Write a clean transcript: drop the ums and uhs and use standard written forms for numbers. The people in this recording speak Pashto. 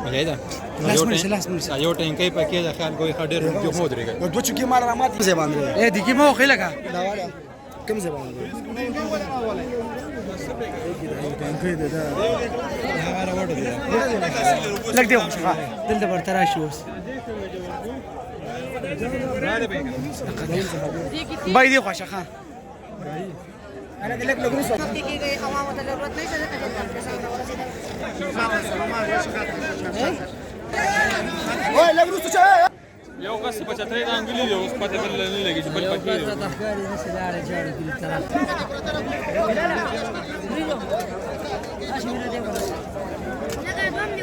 مجاهده یو ټینګي پکې د خیال کوي خډر جو مو درېږي دوه چکی مال را مات زه باندې اے دګي مو خلګه دا والا کوم زه باندې لګ دی خوشا دلته ورته راشي اوس بای دی خوشا خان انا لګ لګ نشو کېږي عوامو ته ضرورت نشته د تجربه وای لګ نشو چې یو کس په چترې د انګلي دی اوس پته بل نه لګي چې بل پکې دی تخکاری نشي لاړ جاړو کلی طرف لګا بم دی